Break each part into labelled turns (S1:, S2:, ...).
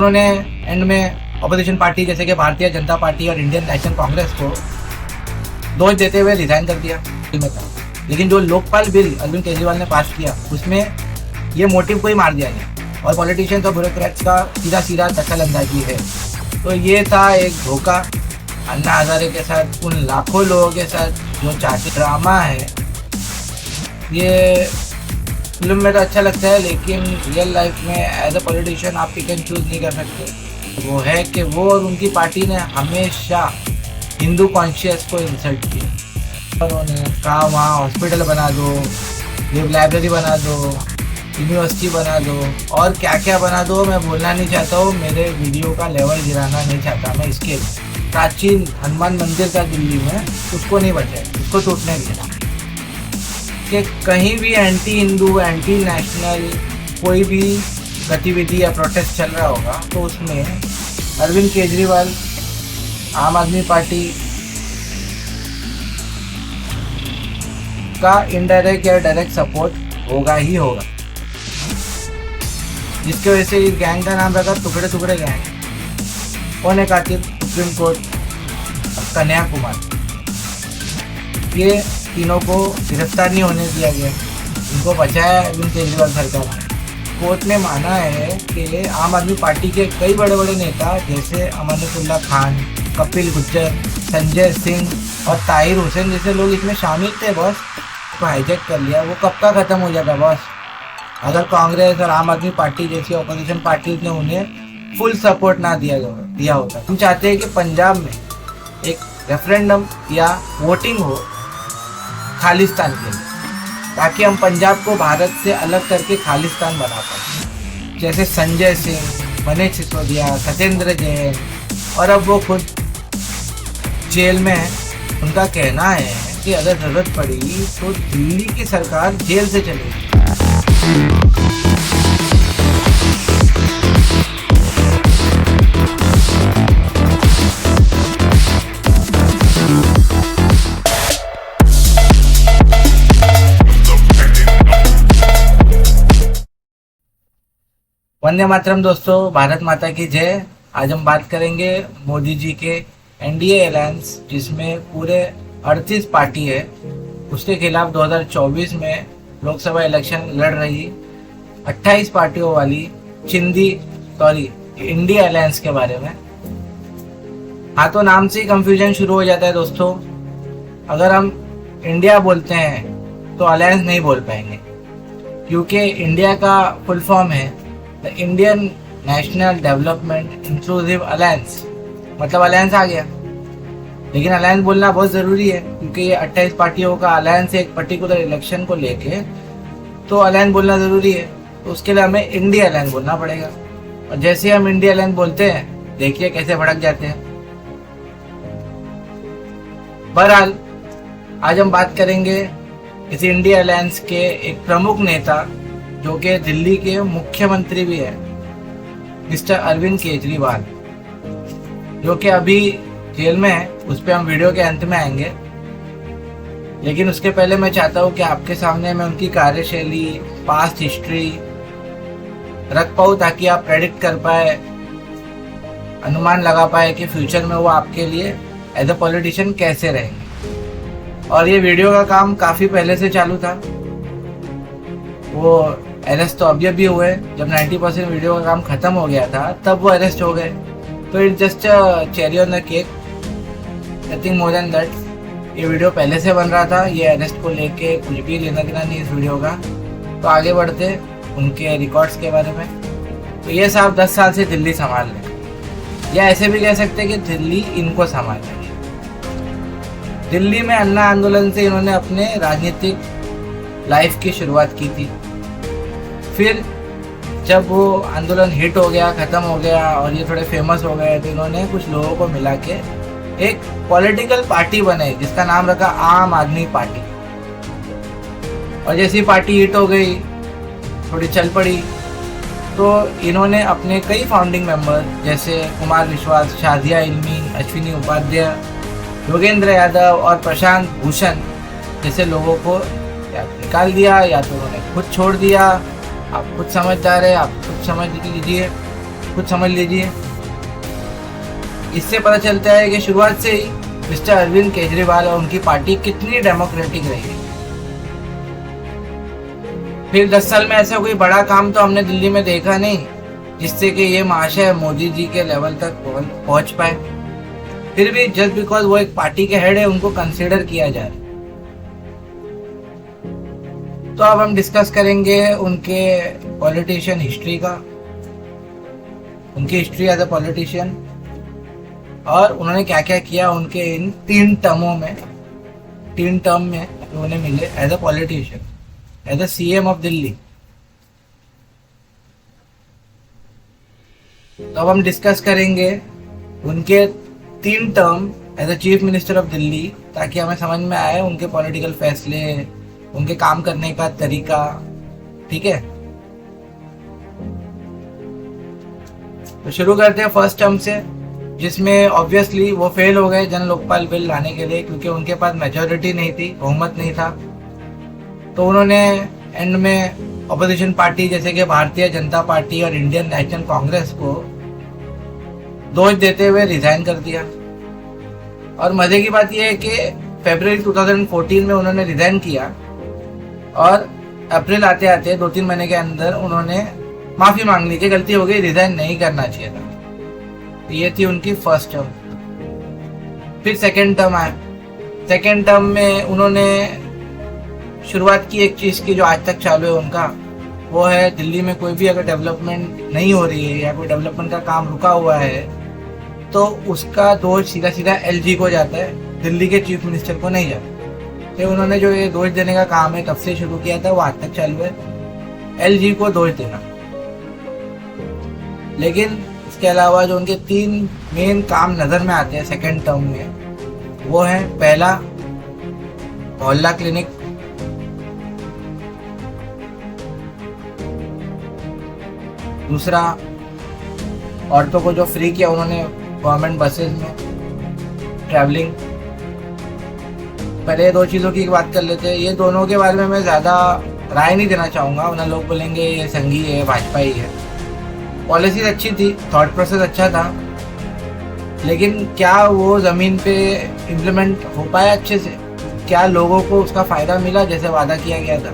S1: उन्होंने एंड में opposition party जैसे कि भारतीय जनता पार्टी और इंडियन नेशनल कांग्रेस को दोष देते हुए रिजाइन कर दिया में था। लेकिन जो लोकपाल बिल अरविंद केजरीवाल ने पास किया उसमें ये मोटिव को ही मार दिया गया और पॉलिटिशियंस और ब्यूरोक्रेट्स का सीधा सीधा दखल अंदाजी है। तो ये था एक धोखा अन्ना हजारे के साथ, उन लाखों लोगों के साथ जो चाहते ड्रामा है। ये फिल्म में तो अच्छा लगता है लेकिन रियल लाइफ में एज अ पॉलिटिशियन आप पिक एंड चूज नहीं कर सकते। वो है कि वो और उनकी पार्टी ने हमेशा हिंदू कॉन्शियस को इंसल्ट किया। उन्होंने कहा वहाँ हॉस्पिटल बना दो, ये लाइब्रेरी बना दो, यूनिवर्सिटी बना दो और क्या क्या बना दो। मैं बोलना नहीं चाहता हूँ, मेरे वीडियो का लेवल गिराना नहीं चाहता मैं। इसके प्राचीन हनुमान मंदिर का दिल्ली में उसको नहीं बचाए, उसको टूटने दिया कि कहीं भी एंटी हिंदू एंटी नेशनल कोई भी गतिविधि या प्रोटेस्ट चल रहा होगा तो उसमें अरविंद केजरीवाल, आम आदमी पार्टी का इनडायरेक्ट या डायरेक्ट सपोर्ट होगा ही होगा, जिसकी वजह से इस गैंग का नाम रखा टुकड़े टुकड़े गैंग। कौन है कातिल? Supreme court, Kanyakumar. ये तीनों को गिरफ्तार नहीं होने दिया गया, इनको बचाया अरविंद केजरीवाल सरकार ने। कोर्ट ने माना है कि आम आदमी पार्टी के कई बड़े बड़े नेता जैसे अमानुल्लाह खान, कपिल गुज्जर, संजय सिंह और ताहिर हुसैन जैसे लोग इसमें शामिल थे बॉस, को हाईजैक कर लिया। वो कब का ख़त्म हो जाता बॉस अगर कांग्रेस और आम आदमी पार्टी जैसी अपोजिशन पार्टी ने उन्हें फुल सपोर्ट ना दिया होता। हम चाहते हैं कि पंजाब में एक रेफरेंडम या वोटिंग हो खालिस्तान के लिए, ताकि हम पंजाब को भारत से अलग करके खालिस्तान बना पाए। जैसे संजय सिंह, मनीष सिसोदिया, सत्येंद्र जैन और अब वो खुद जेल में है। उनका कहना है कि अगर ज़रूरत पड़ी तो दिल्ली की सरकार जेल से चलेगी। वंदे मातरम दोस्तों, भारत माता की जय। आज हम बात करेंगे मोदी जी के एनडीए अलायंस, जिसमें पूरे 38 पार्टी है, उसके खिलाफ 2024 में लोकसभा इलेक्शन लड़ रही 28 पार्टियों वाली इंडिया अलायंस के बारे में। हाँ, तो नाम से ही कंफ्यूजन शुरू हो जाता है दोस्तों। अगर हम इंडिया बोलते हैं तो अलायंस नहीं बोल पाएंगे, क्योंकि इंडिया का फुल फॉर्म है the Indian national development inclusive alliance, मतलब अलायंस आ गया। लेकिन अलायंस बोलना बहुत ज़रूरी है क्योंकि ये 28 पार्टियों का अलायंस है एक पर्टिकुलर इलेक्शन को लेके, तो अलायंस बोलना ज़रूरी है। तो उसके लिए हमें इंडिया अलायंस बोलना पड़ेगा। और जैसे हम इंडिया अलायंस बोलते हैं, देखिए कैसे भड़क जाते हैं। बहरहाल आज हम बात करेंगे इस इंडिया अलायंस के एक प्रमुख नेता, जो कि दिल्ली के मुख्यमंत्री भी है, मिस्टर अरविंद केजरीवाल, जो कि अभी जेल में है। उस पर हम वीडियो के अंत में आएंगे। लेकिन उसके पहले मैं चाहता हूँ कि आपके सामने मैं उनकी कार्यशैली, पास्ट हिस्ट्री रख पाऊँ, ताकि आप प्रेडिक्ट कर पाए, अनुमान लगा पाए कि फ्यूचर में वो आपके लिए एज अ पॉलिटिशियन कैसे रहेंगे। और ये वीडियो का काम काफ़ी पहले से चालू था। वो अरेस्ट तो अभी अभी हुए, जब 90% वीडियो का काम ख़त्म हो गया था तब वो अरेस्ट हो गए। तो it's just cherry on the cake, nothing more than that. ये वीडियो पहले से बन रहा था, ये अरेस्ट को लेके कुछ भी लेना देना नहीं इस वीडियो का। तो आगे बढ़ते उनके रिकॉर्ड्स के बारे में। तो ये साहब 10 साल से दिल्ली संभाल रहे, या ऐसे भी कह सकते हैं कि दिल्ली इनको संभाल रही है। दिल्ली में अन्ना आंदोलन से इन्होंने अपने राजनीतिक लाइफ की शुरुआत की थी। फिर जब वो आंदोलन हिट हो गया, ख़त्म हो गया और ये थोड़े फेमस हो गए, तो इन्होंने कुछ लोगों को मिला के एक पॉलिटिकल पार्टी बनाई जिसका नाम रखा आम आदमी पार्टी। और जैसी पार्टी हिट हो गई, थोड़ी चल पड़ी, तो इन्होंने अपने कई फाउंडिंग मेंबर जैसे कुमार विश्वास, शाजिया इल्मी, अश्विनी उपाध्याय, योगेंद्र यादव और प्रशांत भूषण जैसे लोगों को या निकाल दिया या तो उन्होंने खुद छोड़ दिया। आप खुद समझदार है, आप खुद समझ लीजिए। खुद समझ लीजिए। इससे पता चलता है कि शुरुआत से ही मिस्टर अरविंद केजरीवाल और उनकी पार्टी कितनी डेमोक्रेटिक रही है। फिर 10 साल में ऐसा कोई बड़ा काम तो हमने दिल्ली में देखा नहीं जिससे कि ये महाशय मोदी जी के लेवल तक पहुंच पाए। फिर भी जस्ट बिकॉज वो एक पार्टी के हेड है उनको कंसीडर किया जा रहा है। तो अब हम डिस्कस करेंगे उनके पॉलिटिशियन हिस्ट्री का, उनकी हिस्ट्री एज अ पॉलिटिशियन, और उन्होंने क्या क्या किया उनके इन 3 टर्मों में, 3 टर्म में उन्हें मिले as a politician, as a CM of Delhi. तो अब हम डिस्कस करेंगे उनके 3 term as a chief minister of Delhi, ताकि हमें समझ में आए उनके पॉलिटिकल फैसले, उनके काम करने का तरीका। ठीक है, तो शुरू करते हैं फर्स्ट टर्म से, जिसमें ऑब्वियसली वो फेल हो गए जन लोकपाल बिल लाने के लिए, क्योंकि उनके पास मेजॉरिटी नहीं थी, बहुमत नहीं था। तो उन्होंने एंड में अपोजिशन पार्टी जैसे कि भारतीय जनता पार्टी और इंडियन नेशनल कांग्रेस को दोष देते हुए रिजाइन कर दिया। और मजे की बात यह है कि फरवरी 2014 में उन्होंने रिजाइन किया और अप्रैल आते आते 2-3 महीने के अंदर उन्होंने माफी मांग ली कि गलती हो गई, रिजाइन नहीं करना चाहिए था। तो ये थी उनकी फर्स्ट टर्म। फिर सेकेंड टर्म आया। सेकेंड टर्म में उन्होंने शुरुआत की एक चीज की जो आज तक चालू है उनका, वो है दिल्ली में कोई भी अगर डेवलपमेंट नहीं हो रही है या कोई डेवलपमेंट का काम रुका हुआ है तो उसका दोष सीधा सीधा एलजी को जाता है, दिल्ली के चीफ मिनिस्टर को नहीं जाता। तो उन्होंने जो ये दोष देने का काम है तब से शुरू किया था, वो आज तक चालू है, एलजी को दोष देना। लेकिन इसके अलावा जो उनके 3 मेन काम नजर में आते हैं सेकेंड टर्म में, वो है पहला मोहल्ला क्लिनिक, दूसरा औरतों को जो फ्री किया उन्होंने गवर्नमेंट बसेस में ट्रैवलिंग। पहले 2 चीज़ों की बात कर लेते हैं। ये दोनों के बारे में मैं ज़्यादा राय नहीं देना चाहूँगा, वरना लोग बोलेंगे ये संघी है, भाजपा ही है। पॉलिसीज अच्छी थी, थॉट प्रोसेस अच्छा था, लेकिन क्या वो ज़मीन पे इम्प्लीमेंट हो पाया अच्छे से? क्या लोगों को उसका फ़ायदा मिला जैसे वादा किया गया था?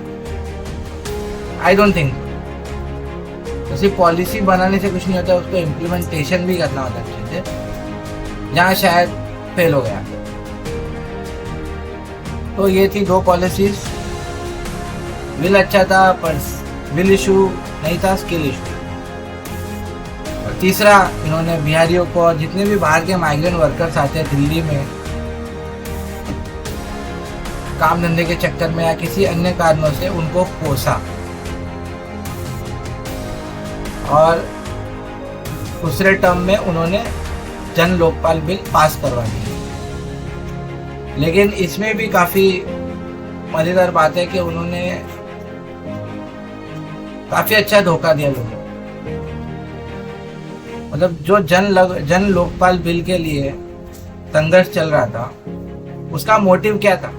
S1: I don't think. तो सिर्फ पॉलिसी बनाने से कुछ नहीं होता, उसको इम्प्लीमेंटेशन भी करना होता अच्छे से, जहाँ शायद फेल हो गया। तो ये थी 2 पॉलिसीज। बिल अच्छा था पर बिल इशू नहीं था, स्किल इशू। और तीसरा, इन्होंने बिहारियों को और जितने भी बाहर के माइग्रेंट वर्कर्स आते हैं दिल्ली में काम धंधे के चक्कर में या किसी अन्य कारणों से, उनको कोसा। और दूसरे टर्म में उन्होंने जन लोकपाल बिल पास करवा दिया। लेकिन इसमें भी काफ़ी मज़ेदार बात है कि उन्होंने काफ़ी अच्छा धोखा दिया लोगों को। मतलब जो जन लोकपाल बिल के लिए संघर्ष चल रहा था, उसका मोटिव क्या था?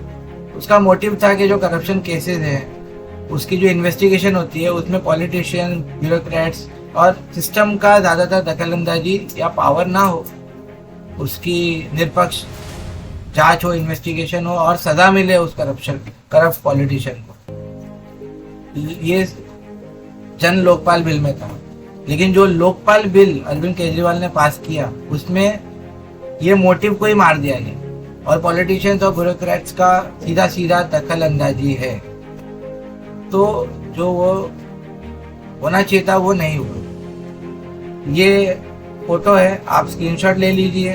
S1: उसका मोटिव था कि जो करप्शन केसेस हैं उसकी जो इन्वेस्टिगेशन होती है उसमें पॉलिटिशियन, ब्यूरोक्रेट्स और सिस्टम का ज़्यादातर दखलंदाजी या पावर ना हो, उसकी निष्पक्ष जांच हो, इन्वेस्टिगेशन हो और सजा मिले उस करप्ट पॉलिटिशियन को। ये जन लोकपाल बिल में था। लेकिन जो लोकपाल बिल अरविंद केजरीवाल ने पास किया उसमें ये मोटिव को ही मार दिया गया और पॉलिटिशियंस और ब्यूरोक्रेट्स का सीधा सीधा दखल अंदाजी है। तो जो वो होना चाहिए था वो नहीं हुआ। ये फोटो है, आप स्क्रीनशॉट ले लीजिए,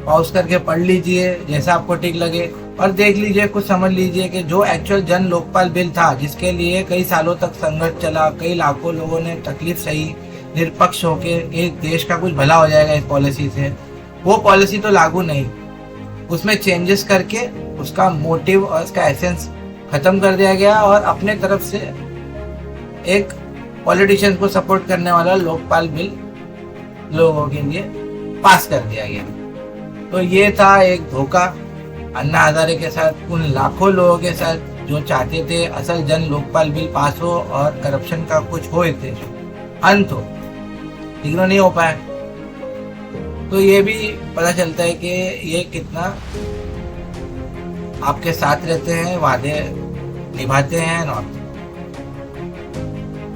S1: पॉज करके पढ़ लीजिए जैसा आपको ठीक लगे और देख लीजिए, कुछ समझ लीजिए कि जो एक्चुअल जन लोकपाल बिल था, जिसके लिए कई सालों तक संघर्ष चला, कई लाखों लोगों ने तकलीफ सही, निष्पक्ष होके एक देश का कुछ भला हो जाएगा इस पॉलिसी से, वो पॉलिसी तो लागू नहीं। उसमें चेंजेस करके उसका मोटिव और उसका एसेंस खत्म कर दिया गया और अपने तरफ से एक पॉलिटिशियंस को सपोर्ट करने वाला लोकपाल बिल लोगों के लिए पास कर दिया गया। तो ये था एक धोखा अन्ना हजारे के साथ, उन लाखों लोगों के साथ जो चाहते थे असल जन लोकपाल बिल पास हो और करप्शन का कुछ हो, अंत हो। इग्नोर नहीं हो पाया। तो ये भी पता चलता है कि ये कितना आपके साथ रहते हैं, वादे निभाते हैं और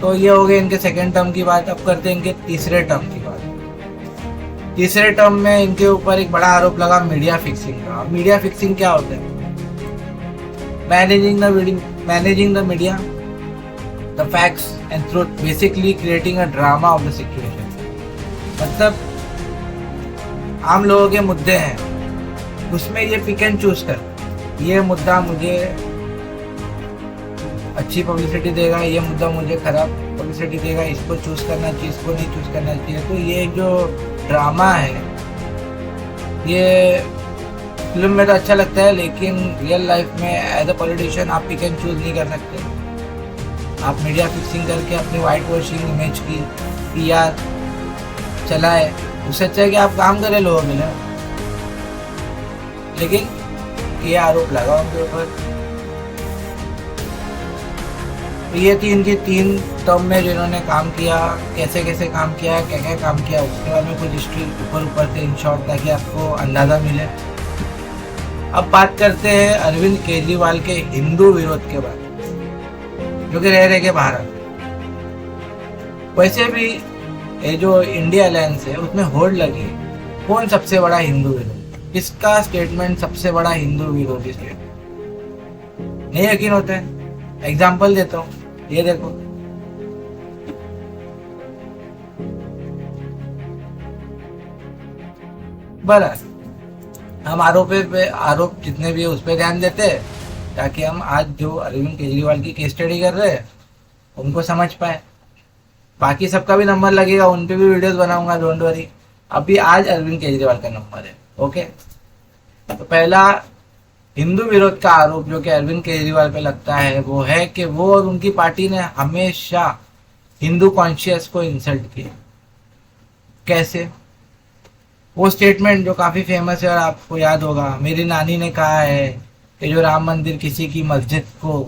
S1: तो ये हो गए इनके सेकेंड टर्म की बात। अब करते हैं इनके तीसरे टर्म की बात। तीसरे टर्म में इनके ऊपर एक बड़ा आरोप लगा मीडिया फिक्सिंग का। मीडिया फिक्सिंग क्या होता है? Managing the media, the facts and truth, basically creating a drama of the situation. मतलब आम लोगों के मुद्दे हैं, उसमें ये पिक एंड चूज कर, ये मुद्दा मुझे अच्छी पब्लिसिटी देगा, ये मुद्दा मुझे खराब पब्लिसिटी देगा, इसको चूज करना चाहिए, इसको नहीं चूज करना चाहिए। तो ये जो ड्रामा है ये फिल्म में तो अच्छा लगता है, लेकिन रियल लाइफ में एज अ पॉलिटिशियन आप पिक एंड चूज नहीं कर सकते। आप मीडिया फिक्सिंग करके अपनी वाइट वॉशिंग इमेज की PR चलाए, उससे अच्छा है कि आप काम करें लोगों के लिए। लेकिन ये आरोप लगा उनके ऊपर। ये थी इनकी 3 टर्म में जिन्होंने काम किया, कैसे कैसे काम किया, क्या क्या काम किया, उसके बारे में कुछ हिस्ट्री ऊपर से इन शॉर्ट, ताकि आपको अंदाज़ा मिले। अब बात करते हैं अरविंद केजरीवाल के हिंदू विरोध के बारे में, जो कि रह के बाहर आते। वैसे भी ये जो इंडिया अलायंस है उसमें होड़ लगी है, कौन सबसे बड़ा हिंदू विरोधी, किसका स्टेटमेंट सबसे बड़ा हिंदू विरोधी स्टेटमेंट। नहीं यकीन होता है? एग्जाम्पल देता हूँ, ये देखो। बस हम आरोप जितने भी है उस पर ध्यान देते हैं, ताकि हम आज जो अरविंद केजरीवाल की केस स्टडी कर रहे हैं उनको समझ पाए। बाकी सबका भी नंबर लगेगा, उन पे भी वीडियोस बनाऊंगा, डोंट वरी। अभी आज अरविंद केजरीवाल का नंबर है। ओके, तो पहला हिंदू विरोध का आरोप जो कि अरविंद केजरीवाल पे लगता है वो है कि वो और उनकी पार्टी ने हमेशा हिंदू कॉन्शियस को इंसल्ट किया। कैसे? वो स्टेटमेंट जो काफ़ी फेमस है और आपको याद होगा, मेरी नानी ने कहा है कि जो राम मंदिर किसी की मस्जिद को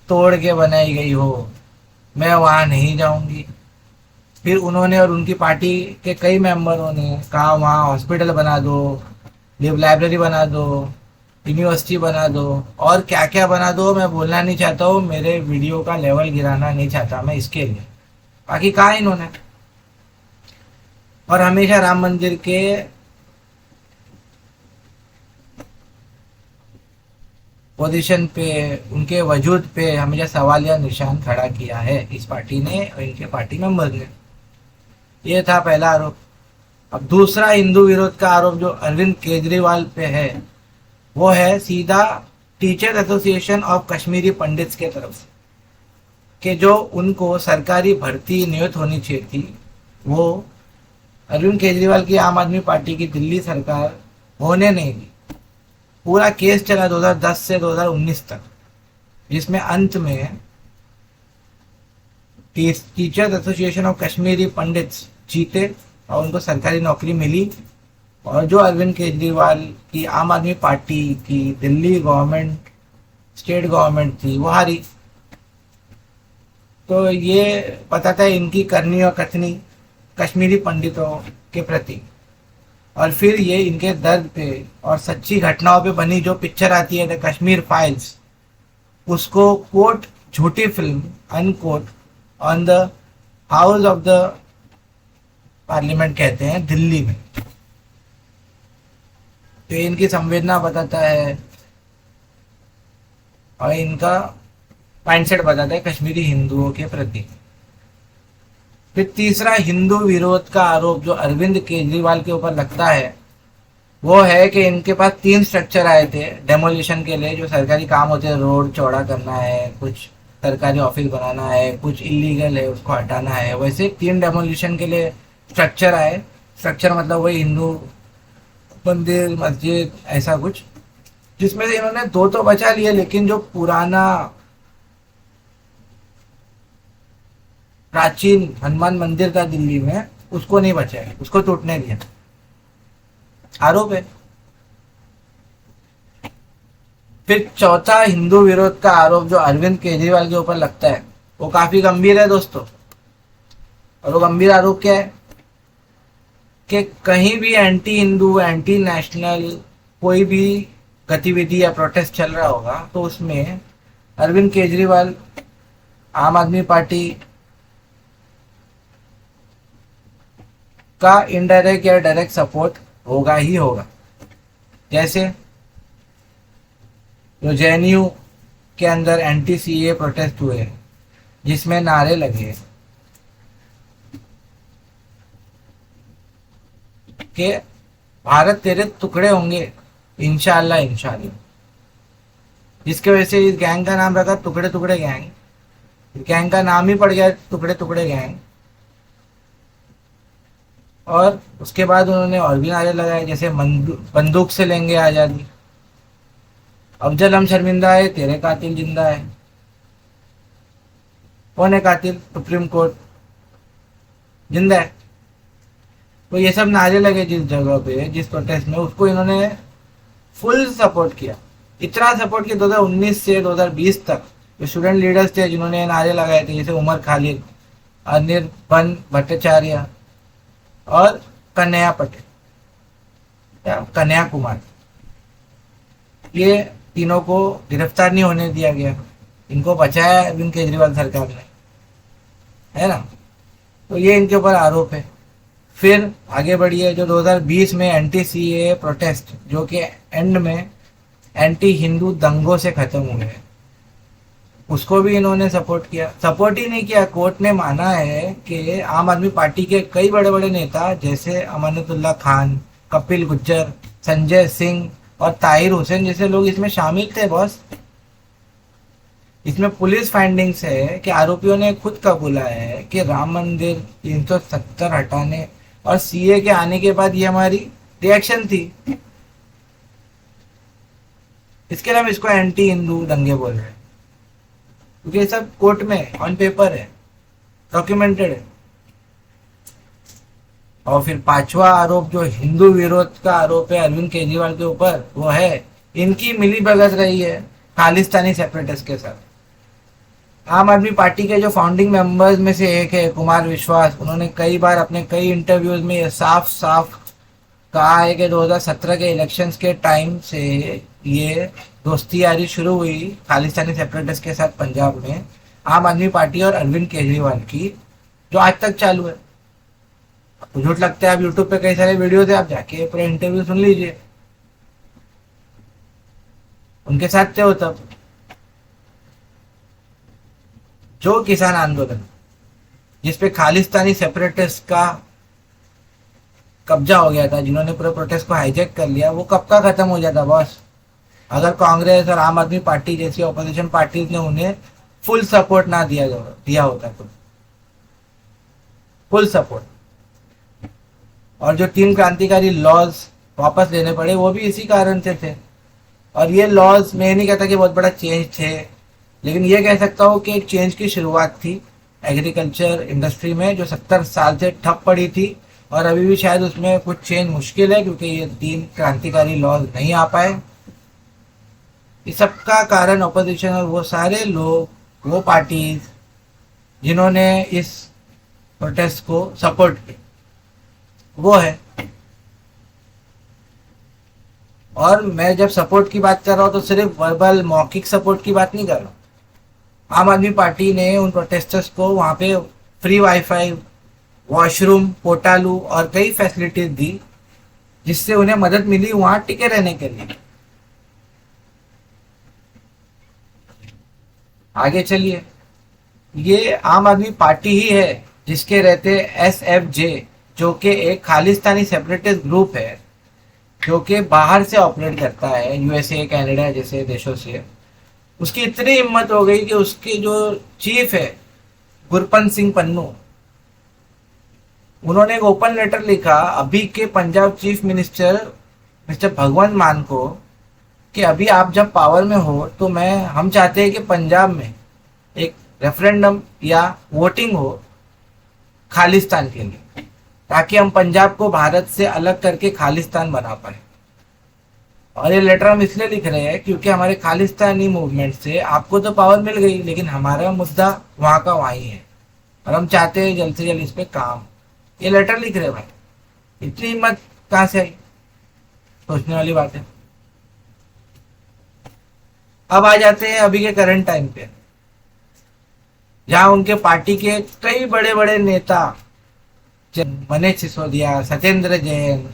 S1: तोड़ के बनाई गई हो, मैं वहाँ नहीं जाऊँगी। फिर उन्होंने और उनकी पार्टी के कई मेंबरों ने कहा वहाँ हॉस्पिटल बना दो, लाइब्रेरी बना दो, यूनिवर्सिटी बना दो, और क्या क्या बना दो। मैं बोलना नहीं चाहता हूँ, मेरे वीडियो का लेवल गिराना नहीं चाहता मैं इसके लिए। बाकी कहा इन्होंने, और हमेशा राम मंदिर के पोजीशन पे, उनके वजूद पे हमेशा सवालिया निशान खड़ा किया है इस पार्टी ने और इनके पार्टी मेंबर ने। ये था पहला आरोप। अब दूसरा हिंदू विरोध का आरोप जो अरविंद केजरीवाल पे है वो है सीधा teacher association of Kashmiri pandits के तरफ से, कि जो उनको सरकारी भर्ती नियुक्त होनी चाहिए थी वो अरविंद केजरीवाल की आम आदमी पार्टी की दिल्ली सरकार होने नहीं दी। पूरा केस चला 2010 से 2019 तक, जिसमें अंत में teachers association of Kashmiri pandits जीते और उनको सरकारी नौकरी मिली, और जो अरविंद केजरीवाल की आम आदमी पार्टी की दिल्ली गवर्नमेंट, स्टेट गवर्नमेंट थी, वो हारी। तो ये बताता है इनकी करनी और कथनी कश्मीरी पंडितों के प्रति। और फिर ये इनके दर्द पे और सच्ची घटनाओं पे बनी जो पिक्चर आती है द कश्मीर फाइल्स, उसको कोट झूठी film unquote on the house of the parliament कहते हैं दिल्ली में। तो इनकी संवेदना बताता है और इनका माइंडसेट बताता है कश्मीरी हिंदुओं के प्रति। फिर तीसरा हिंदू विरोध का आरोप जो अरविंद केजरीवाल के ऊपर लगता है वो है कि इनके पास 3 स्ट्रक्चर आए थे डेमोलिशन के लिए, जो सरकारी काम होते हैं, रोड चौड़ा करना है, कुछ सरकारी ऑफिस बनाना है, कुछ इलीगल है उसको हटाना है। वैसे 3 डेमोलिशन के लिए स्ट्रक्चर आए। स्ट्रक्चर मतलब वही हिंदू मंदिर, मस्जिद, ऐसा कुछ, जिसमें से इन्होंने 2 तो बचा लिए, लेकिन जो पुराना प्राचीन हनुमान मंदिर था दिल्ली में उसको नहीं बचाया, उसको टूटने दिया। आरोप है। फिर चौथा हिंदू विरोध का आरोप जो अरविंद केजरीवाल के ऊपर लगता है वो काफी गंभीर है दोस्तों। और वो गंभीर आरोप क्या है? कि कहीं भी एंटी हिंदू, एंटी नेशनल कोई भी गतिविधि या प्रोटेस्ट चल रहा होगा तो उसमें अरविंद केजरीवाल, आम आदमी पार्टी का इनडायरेक्ट या डायरेक्ट सपोर्ट होगा ही होगा। जैसे जो जेएनयू के अंदर एंटी सीए प्रोटेस्ट हुए जिसमें नारे लगे कि भारत तेरे टुकड़े होंगे इंशाल्लाह इंशाल्लाह, जिसके वजह से इस गैंग का नाम रखा टुकड़े टुकड़े गैंग। गैंग का नाम ही पड़ गया टुकड़े टुकड़े गैंग। और उसके बाद उन्होंने और भी नारे लगाए, जैसे बंदूक से लेंगे आज़ादी, अफजल हम शर्मिंदा है, तेरे कातिल जिंदा है। कौन है कातिल? सुप्रीम कोर्ट जिंदा है। तो ये सब नारे लगे जिस जगह पे, जिस प्रोटेस्ट में, उसको इन्होंने फुल सपोर्ट किया। इतना सपोर्ट किया 2019 से 2020 तक जो स्टूडेंट लीडर्स थे जिन्होंने नारे लगाए थे, जैसे उमर खालिद, अनिर्बन भट्टाचार्य और कन्हैया पटेल, कन्हैया कुमार, ये तीनों को गिरफ्तार नहीं होने दिया गया। इनको बचाया अरविंद केजरीवाल सरकार ने, है ना। तो ये इनके ऊपर आरोप है। फिर आगे बढ़िए, जो 2020 में एंटी सीए प्रोटेस्ट जो कि एंड में एंटी हिंदू दंगों से खत्म हुए, उसको भी इन्होंने सपोर्ट किया। सपोर्ट ही नहीं किया, कोर्ट ने माना है कि आम आदमी पार्टी के कई बड़े बड़े नेता जैसे अमानतुल्लाह खान, कपिल गुज्जर, संजय सिंह और ताहिर हुसैन जैसे लोग इसमें शामिल थे बॉस। इसमें पुलिस फाइंडिंग्स है कि आरोपियों ने खुद कबूला है कि राम मंदिर 370 हटाने और सीए के आने के बाद ये हमारी रिएक्शन थी। इसके अलावा इसको एंटी हिंदू दंगे बोल रहे हैं, क्योंकि ये सब कोर्ट में ऑन पेपर है, डॉक्यूमेंटेड है। और फिर पांचवा आरोप जो हिंदू विरोध का आरोप है अरविंद केजरीवाल के ऊपर, वो है इनकी मिली भगत रही है खालिस्तानी सेपरेटिस्ट के साथ। आम आदमी पार्टी के जो फाउंडिंग मेंबर्स में से एक है कुमार विश्वास, उन्होंने कई बार अपने कई इंटरव्यूज में ये साफ साफ कहा है कि 2017 के इलेक्शंस के टाइम से ये दोस्ती यारी शुरू हुई खालिस्तानी सेपरेटिस्ट के साथ पंजाब में, आम आदमी पार्टी और अरविंद केजरीवाल की, जो आज तक चालू है। आपको झूठ लगता है, आप यूट्यूब पे कई सारे वीडियोज है, आप जाके पूरे इंटरव्यू सुन लीजिए, उनके साथ थे वो तब। जो किसान आंदोलन जिसपे खालिस्तानी सेपरेटिस्ट का कब्जा हो गया था, जिन्होंने पूरे प्रोटेस्ट को हाईजैक कर लिया, वो कब का खत्म हो जाता बॉस, अगर कांग्रेस और आम आदमी पार्टी जैसी ऑपोजिशन पार्टीज ने उन्हें फुल सपोर्ट ना दिया होता तो। Full support. और जो 3 क्रांतिकारी लॉज वापस लेने पड़े वो भी इसी कारण से थे। और ये लॉज, मैं नहीं कहता कि बहुत बड़ा चेंज थे, लेकिन ये कह सकता हूँ कि एक चेंज की शुरुआत थी एग्रीकल्चर इंडस्ट्री में, जो 70 साल से ठप पड़ी थी। और अभी भी शायद उसमें कुछ चेंज मुश्किल है, क्योंकि ये 3 क्रांतिकारी लॉज नहीं आ पाए। इस सब का कारण अपोजिशन और वो सारे लोग, वो पार्टीज जिन्होंने इस प्रोटेस्ट को सपोर्ट किया, वो है। और मैं जब सपोर्ट की बात कर रहा हूँ तो सिर्फ वर्बल मौखिक सपोर्ट की बात नहीं कर रहा हूँ। आम आदमी पार्टी ने उन प्रोटेस्टर्स को वहाँ पे फ्री वाईफाई, वॉशरूम, पोटालू और कई फैसिलिटीज दी, जिससे उन्हें मदद मिली वहाँ टिके रहने के लिए। आगे चलिए, ये आम आदमी पार्टी ही है जिसके रहते SFJ, जो कि एक खालिस्तानी सेपरेटिस्ट ग्रुप है जो कि बाहर से ऑपरेट करता है, USA, कनाडा जैसे देशों से। उसकी इतनी हिम्मत हो गई कि उसके जो चीफ है गुरपंत सिंह पन्नू, उन्होंने एक ओपन लेटर लिखा अभी के पंजाब चीफ मिनिस्टर मिस्टर भगवंत मान को कि अभी आप जब पावर में हो तो हम चाहते हैं कि पंजाब में एक रेफरेंडम या वोटिंग हो खालिस्तान के लिए, ताकि हम पंजाब को भारत से अलग करके खालिस्तान बना पाए। और ये लेटर हम इसलिए लिख रहे हैं क्योंकि हमारे खालिस्तानी मूवमेंट से आपको तो पावर मिल गई, लेकिन हमारा मुद्दा वहाँ का वहीं है और हम चाहते हैं जल्द से जल्द इस पे काम। ये लेटर लिख रहे भाई। इतनी हिम्मत कहाँ से आई? सोचने वाली बात है। अब आ जाते हैं अभी के करंट टाइम पे, जहां उनके पार्टी के कई बड़े बड़े नेता, मनीष सिसोदिया, सत्येंद्र जैन,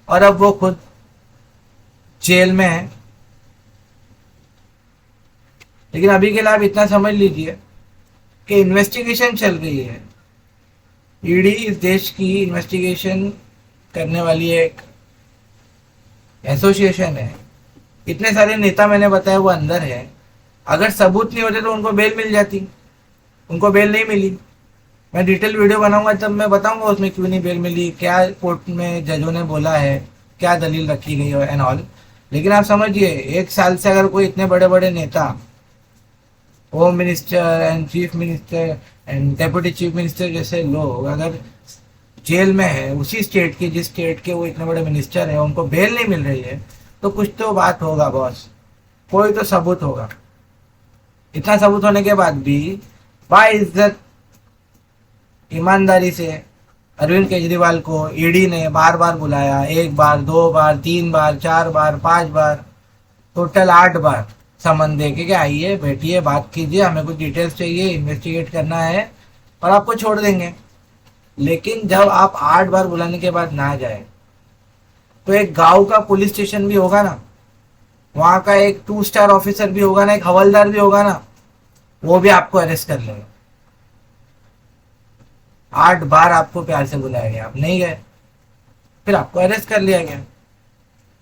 S1: और अब वो खुद जेल में है। लेकिन अभी के लिए आप इतना समझ लीजिए कि इन्वेस्टिगेशन चल रही है। ईडी इस देश की इन्वेस्टिगेशन करने वाली एक एसोसिएशन है। इतने सारे नेता मैंने बताया वो अंदर है। अगर सबूत नहीं होते तो उनको बेल मिल जाती, उनको बेल नहीं मिली। मैं डिटेल वीडियो बनाऊंगा तब मैं बताऊंगा उसमें क्यों नहीं बेल मिली, क्या कोर्ट में जजों ने बोला है, क्या दलील रखी गई है एंड ऑल। लेकिन आप समझिए, 1 साल से अगर कोई इतने बड़े बड़े नेता, home minister and chief minister and deputy chief minister जैसे लोग अगर जेल में है, उसी स्टेट के जिस स्टेट के वो इतने बड़े मिनिस्टर है, उनको बेल नहीं मिल रही है, तो कुछ तो बात होगा बॉस, कोई तो सबूत होगा। इतना सबूत होने के बाद भी बाइज्जत ईमानदारी से अरविंद केजरीवाल को ईडी ने बार बार बुलाया, 1 बार, 2 बार, 3 बार, 4 बार, 5 बार, टोटल 8 बार समन दे के आइए, बैठिए, बात कीजिए, हमें कुछ डिटेल्स चाहिए, इन्वेस्टिगेट करना है, और आपको छोड़ देंगे। लेकिन जब आप 8 बार बुलाने के बाद ना जाए, तो एक गांव का पुलिस स्टेशन भी होगा ना, वहां का एक 2 स्टार ऑफिसर भी होगा ना, एक हवलदार भी होगा ना, वो भी आपको अरेस्ट कर लेगा। 8 बार आपको प्यार से बुलाया गया, आप नहीं गए, फिर आपको अरेस्ट कर लिया गया।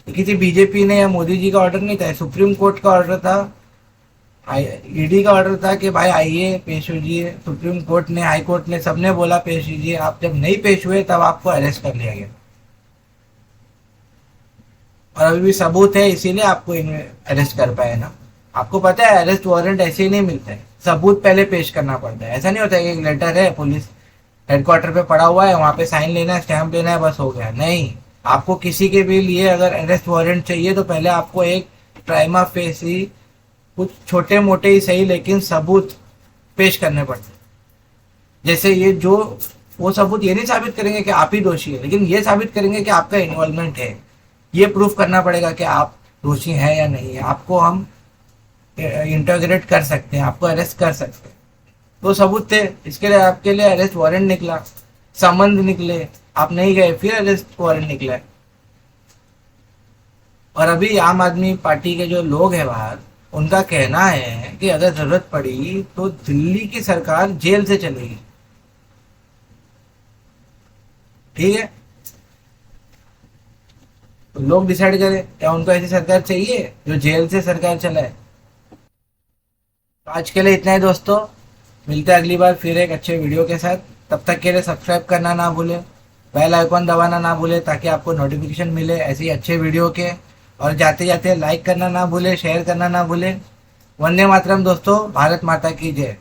S1: किसी बीजेपी ने या मोदी जी का ऑर्डर नहीं था, सुप्रीम कोर्ट का ऑर्डर था, ईडी का ऑर्डर था कि भाई आइए पेश होइए। सुप्रीम कोर्ट ने, हाई कोर्ट ने, सबने बोला पेश कीजिए। आप जब नहीं पेश हुए तब आपको अरेस्ट कर लिया गया, और अभी भी सबूत है, इसीलिए आपको अरेस्ट कर पाए ना। आपको पता है अरेस्ट वारंट ऐसे ही नहीं मिलता है, सबूत पहले पेश करना पड़ता है। ऐसा नहीं होता है कि एक लेटर है पुलिस हेडक्वार्टर पे पड़ा हुआ है, वहां पे साइन लेना है, स्टैंप लेना है, बस हो गया। नहीं, आपको किसी के भी लिए अगर अरेस्ट वारंट चाहिए तो पहले आपको एक प्राइमा फेसी, कुछ छोटे मोटे ही सही लेकिन सबूत पेश करने पड़ते हैं। जैसे ये जो, वो सबूत ये नहीं साबित करेंगे कि आप ही दोषी है, लेकिन ये साबित करेंगे कि आपका इन्वॉल्वमेंट है। ये प्रूफ करना पड़ेगा कि आप दोषी हैं या नहीं है। आपको हम इंटरोगेट कर सकते हैं, आपको अरेस्ट कर सकते हैं। तो सबूत थे, इसके लिए आपके लिए अरेस्ट वारंट निकला, समन निकले, आप नहीं गए, फिर अरेस्ट वारंट निकला। और अभी आम आदमी पार्टी के जो लोग हैं बाहर, उनका कहना है कि अगर जरूरत पड़ी तो दिल्ली की सरकार जेल से चलेगी। ठीक है, तो लोग डिसाइड करें, क्या उनको ऐसी सरकार चाहिए जो जेल से सरकार चलाए। तो आज के लिए इतना ही दोस्तों, मिलते हैं अगली बार फिर एक अच्छे वीडियो के साथ। तब तक के लिए सब्सक्राइब करना ना भूलें, बेल आइकॉन दबाना ना भूलें, ताकि आपको नोटिफिकेशन मिले ऐसे ही अच्छे वीडियो के। और जाते जाते लाइक करना ना भूलें, शेयर करना ना भूलें। वंदे मातरम दोस्तों, भारत माता की जय।